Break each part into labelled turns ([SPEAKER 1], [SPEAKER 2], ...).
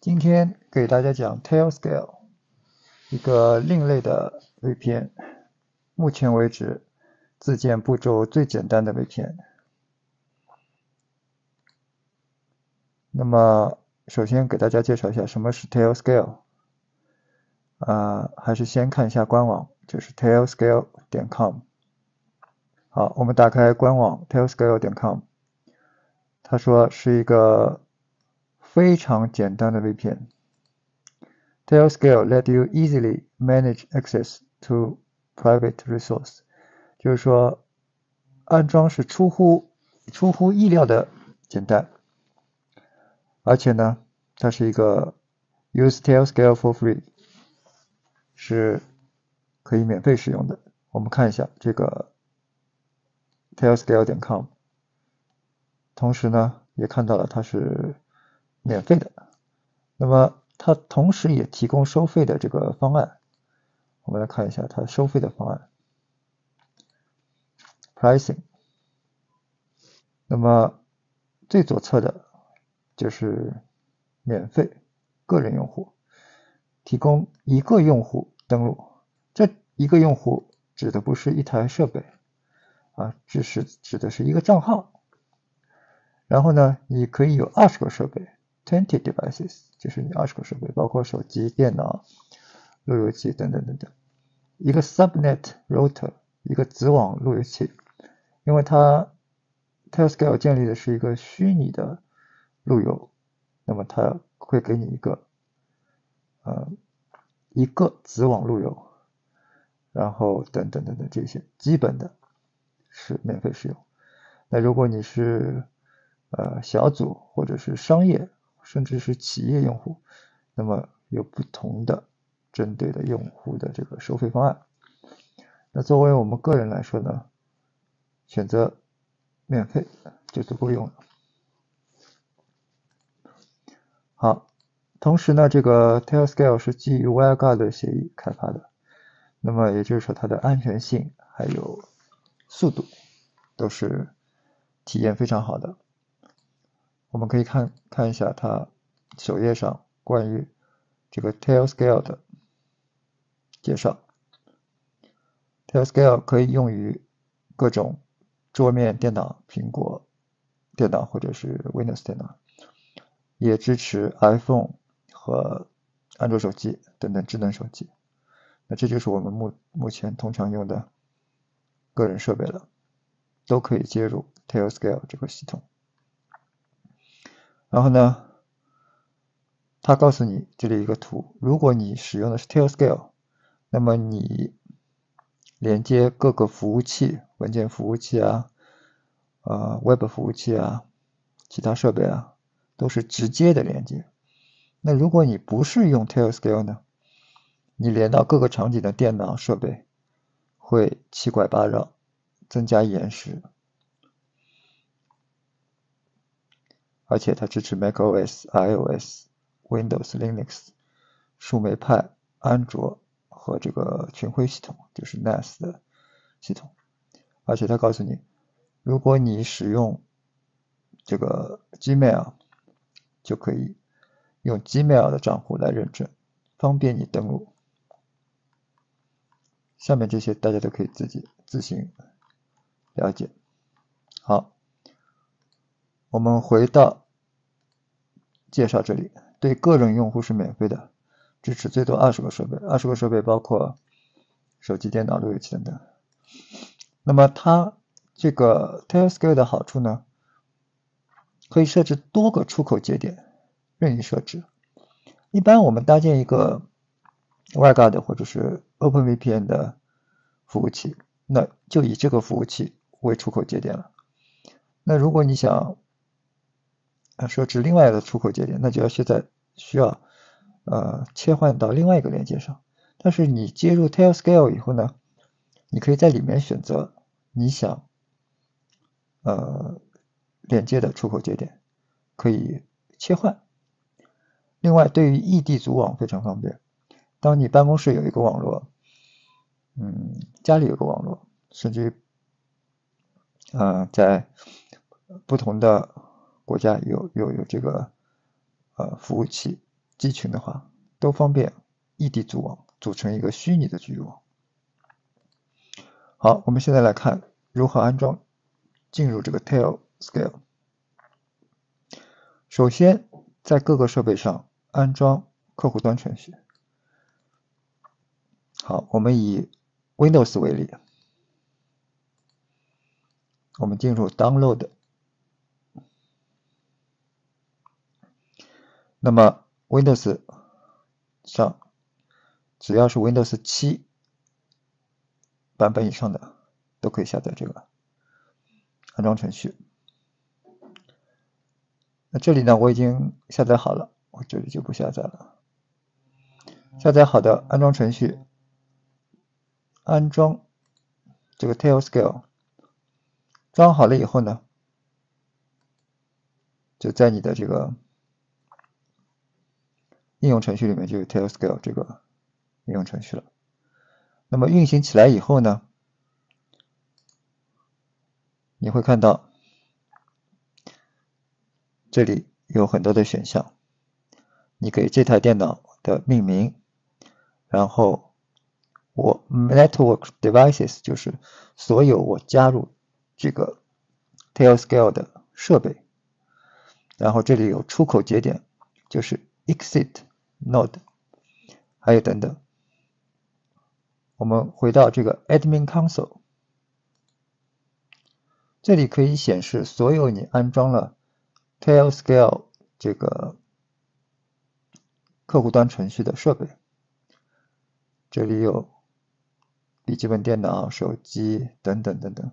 [SPEAKER 1] 今天给大家讲 Tailscale， 一个另类的 VPN， 目前为止自建步骤最简单的 VPN。那么首先给大家介绍一下什么是 Tailscale， 还是先看一下官网，就是 tailscale.com。 好，我们打开官网 tailscale.com， 他说是一个非常简单的 VPN。Tailscale let you easily manage access to private resource， 就是说安装是出乎意料的简单，而且呢，它是一个 use Tailscale for free， 是可以免费使用的。我们看一下这个 tailscale.com， 同时呢也看到了它是免费的。那么它同时也提供收费的这个方案，我们来看一下它收费的方案 pricing。 那么最左侧的就是免费个人用户，提供一个用户登录，这一个用户指的不是一台设备指的是一个账号。然后呢，你可以有20个设备 20 devices， 就是你20个设备，包括手机、电脑、路由器等等等等。一个 subnet router， 一个子网路由器，因为它 Tailscale 建立的是一个虚拟的路由，那么它会给你一个子网路由，然后等等等等，这些基本的是免费使用。那如果你是小组或者是商业甚至是企业用户，那么有不同的针对的用户的这个收费方案。那作为我们个人来说呢，选择免费就足够用了。好，同时呢，这个 Tailscale 是基于 WireGuard 协议开发的，那么也就是说它的安全性还有速度都是体验非常好的。我们可以看一下它首页上关于这个 Tailscale 的介绍。Tailscale 可以用于各种桌面电脑、苹果电脑或者是 Windows 电脑，也支持 iPhone 和安卓手机等等智能手机。那这就是我们目前通常用的个人设备了，都可以接入 Tailscale 这个系统。然后呢，它告诉你这里一个图，如果你使用的是 Tailscale， 那么你连接各个服务器、文件服务器Web 服务器其他设备都是直接的连接。那如果你不是用 Tailscale 呢，你连到各个场景的电脑设备会七拐八绕，增加延时。而且它支持 macOS、iOS、Windows、Linux、树莓派、安卓和这个群晖系统，就是 NAS 的系统。而且它告诉你，如果你使用这个 Gmail， 就可以用 Gmail 的账户来认证，方便你登录。下面这些大家都可以自行了解。好，我们回到介绍这里，对个人用户是免费的，支持最多20个设备，20个设备包括手机、电脑、路由器等等。那么它这个 Tailscale 的好处呢，可以设置多个出口节点，任意设置。一般我们搭建一个 WireGuard 或者是 OpenVPN 的服务器，那就以这个服务器为出口节点了。那如果你想设置另外的出口节点，那就要需要切换到另外一个连接上。但是你接入 Tailscale 以后呢，你可以在里面选择你想连接的出口节点，可以切换。另外，对于异地组网非常方便。当你办公室有一个网络，家里有个网络，甚至于在不同的国家有这个服务器集群的话，都方便异地组网，组成一个虚拟的局域网。好，我们现在来看如何安装进入这个 Tailscale。首先，在各个设备上安装客户端程序。好，我们以 Windows 为例，我们进入 Download。那么 Windows 上只要是 Windows 7版本以上的都可以下载这个安装程序。那这里呢，我已经下载好了，我这里就不下载了。下载好的安装程序，安装这个 Tailscale， 装好了以后呢，就在你的这个应用程序里面就有 Tailscale 这个应用程序了。那么运行起来以后呢，你会看到这里有很多的选项，你给这台电脑的命名，然后我 Network Devices 就是所有我加入这个 Tailscale 的设备，然后这里有出口节点，就是 Exit Node， 还有等等。我们回到这个 Admin Console， 这里可以显示所有你安装了 Tailscale 这个客户端程序的设备，这里有笔记本电脑、手机等等等等。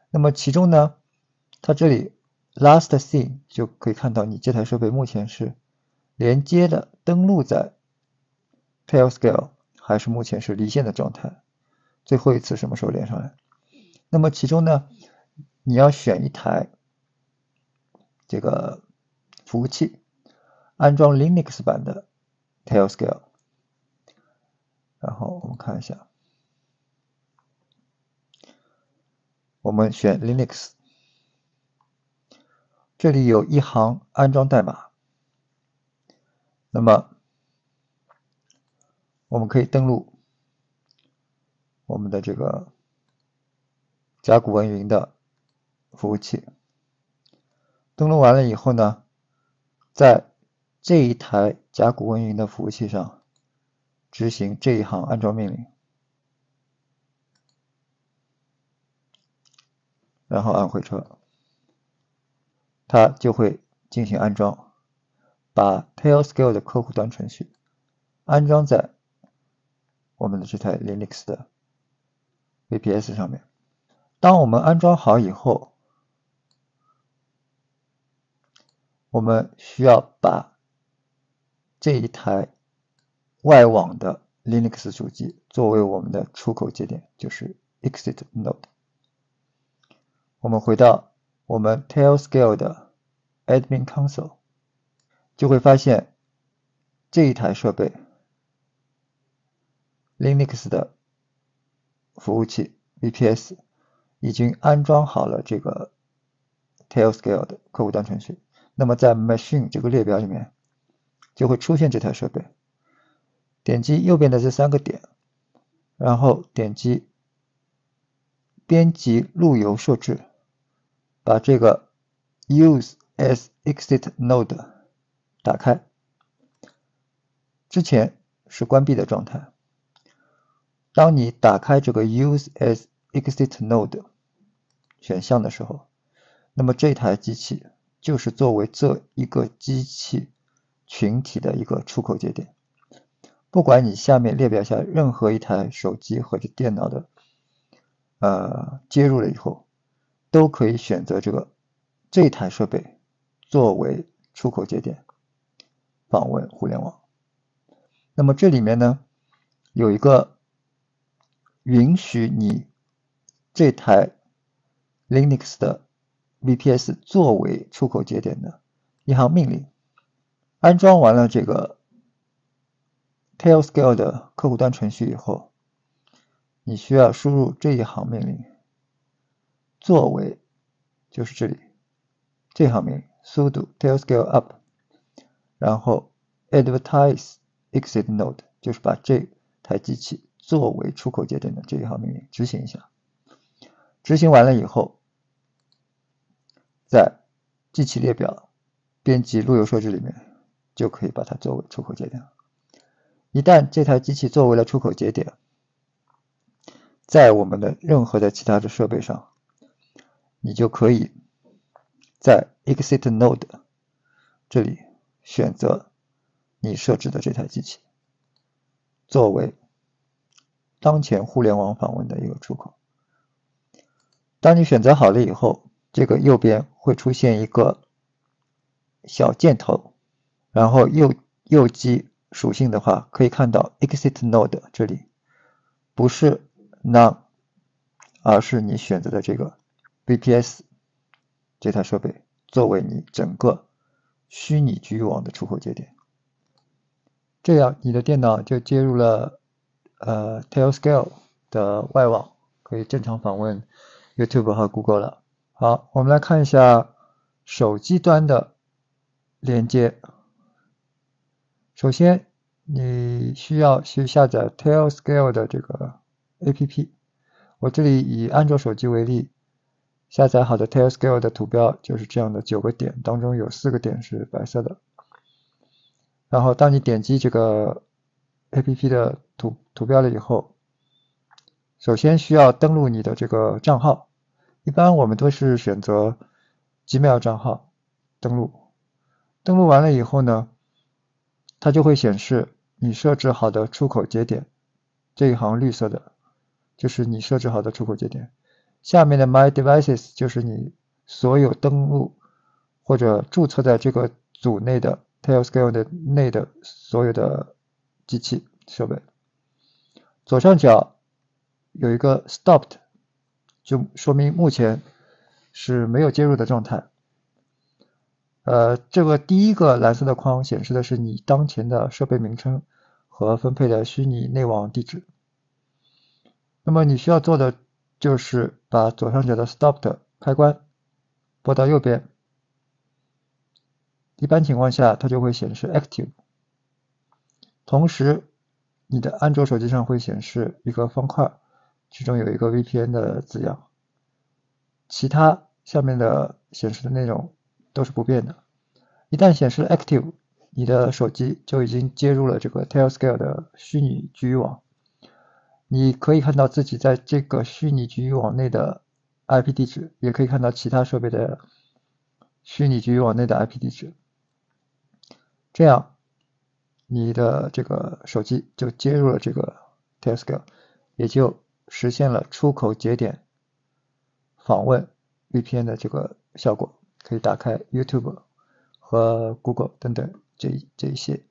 [SPEAKER 1] 那么其中呢，它这里 Last Seen 就可以看到你这台设备目前是连接的登录在 Tailscale 还是目前是离线的状态，最后一次什么时候连上来。那么其中呢，你要选一台这个服务器，安装 Linux 版的 Tailscale， 然后我们看一下，我们选 Linux， 这里有一行安装代码，那么我们可以登录我们的这个甲骨文云的服务器，登录完了以后呢，在这一台甲骨文云的服务器上执行这一行安装命令，然后按回车，它就会进行安装，把 Tailscale 的客户端程序安装在我们的这台 Linux 的 VPS 上面。当我们安装好以后，我们需要把这一台外网的 Linux 主机作为我们的出口节点，就是 Exit Node。我们回到我们 Tailscale 的 Admin Console， 就会发现这一台设备 Linux 的服务器 VPS 已经安装好了这个 Tailscale 的客户端程序。那么在 Machine 这个列表里面就会出现这台设备，点击右边的这3个点，然后点击编辑路由设置，把这个 Use as Exit Node 打开，之前是关闭的状态。当你打开这个 Use as Exit Node 选项的时候，那么这台机器就是作为这一个机器群体的一个出口节点。不管你下面列表下任何一台手机或者电脑的接入了以后，都可以选择这台设备作为出口节点访问互联网。那么这里面呢，有一个允许你这台 Linux 的 VPS 作为出口节点的一行命令。安装完了这个 Tailscale 的客户端程序以后，你需要输入这一行命令，作为就是这行命令 sudo tailscale up， 然后 advertise exit node， 就是把这台机器作为出口节点的这一行命令执行一下。执行完了以后，在机器列表编辑路由设置里面就可以把它作为出口节点了。一旦这台机器作为了出口节点，在我们的任何的其他的设备上，你就可以在 exit node 这里选择你设置的这台机器作为当前互联网访问的一个出口。当你选择好了以后，这个右边会出现一个小箭头，然后右击属性的话，可以看到 exit node 这里不是 none， 而是你选择的这个 VPS 这台设备作为你整个虚拟局域网的出口节点。这样你的电脑就接入了Tailscale 的外网，可以正常访问 YouTube 和 Google 了。好，我们来看一下手机端的连接。首先你需要去下载 Tailscale 的这个 APP， 我这里以安卓手机为例，下载好的 Tailscale 的图标就是这样的9个点，当中有4个点是白色的。然后当你点击这个 APP 的图标了以后，首先需要登录你的这个账号，一般我们都是选择 Gmail 账号登录。登录完了以后呢，它就会显示你设置好的出口节点，这一行绿色的就是你设置好的出口节点，下面的 My Devices 就是你所有登录或者注册在这个组内的 Tailscale 的内的所有的机器设备。左上角有一个 Stopped， 就说明目前是没有接入的状态。这个第一个蓝色的框显示的是你当前的设备名称和分配的虚拟内网地址。那么你需要做的就是把左上角的 Stopped 开关拨到右边，一般情况下它就会显示 Active， 同时你的安卓手机上会显示一个方块，其中有一个 VPN 的字样，其他下面的显示的内容都是不变的。一旦显示了 Active， 你的手机就已经接入了这个 Tailscale 的虚拟局域网。你可以看到自己在这个虚拟局域网内的 IP 地址，也可以看到其他设备的虚拟局域网内的 IP 地址。这样你的这个手机就接入了这个 Tailscale， 也就实现了出口节点访问 VPN 的这个效果，可以打开 YouTube 和 Google 等等这一些。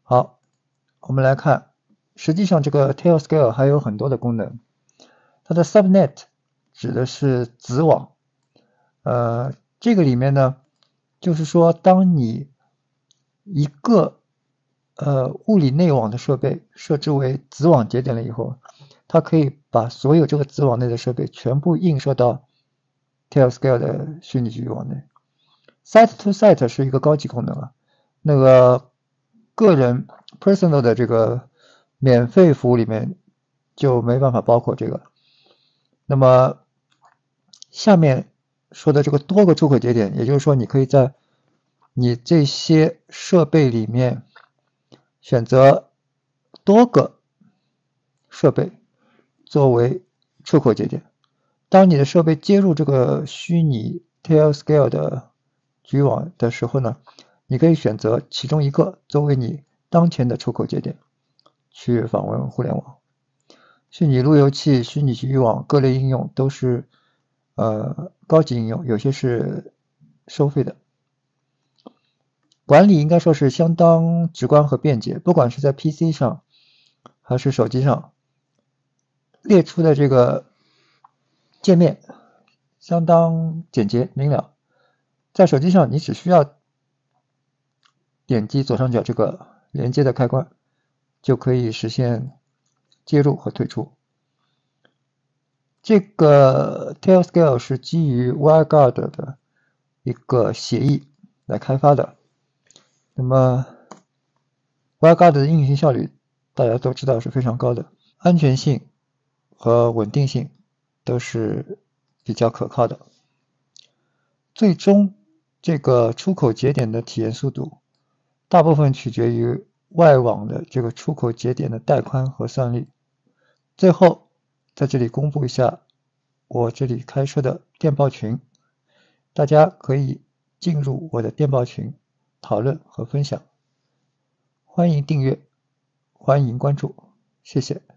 [SPEAKER 1] 好，我们来看，实际上这个 Tailscale 还有很多的功能。它的 Subnet 指的是子网，这个里面呢，就是说当你一个物理内网的设备设置为子网节点了以后，它可以把所有这个子网内的设备全部映射到 Tailscale 的虚拟局域网内。Site to Site 是一个高级功能啊，那个个人 personal 的这个免费服务里面就没办法包括这个。那么下面说的这个多个出口节点，也就是说你可以在你这些设备里面选择多个设备作为出口节点。当你的设备接入这个虚拟 Tailscale 的局域网的时候呢，你可以选择其中一个作为你当前的出口节点去访问互联网。虚拟路由器、虚拟局域网各类应用都是高级应用，有些是收费的。管理应该说是相当直观和便捷，不管是在 PC 上还是手机上，列出的这个界面相当简洁明了。在手机上你只需要点击左上角这个连接的开关，就可以实现接入和退出。这个 Tailscale 是基于 WireGuard 的一个协议来开发的。那么 WireGuard 的运行效率大家都知道是非常高的，安全性和稳定性都是比较可靠的。最终这个出口节点的体验速度大部分取决于外网的这个出口节点的带宽和算力。最后在这里公布一下我这里开设的电报群，大家可以进入我的电报群讨论和分享。欢迎订阅，欢迎关注，谢谢。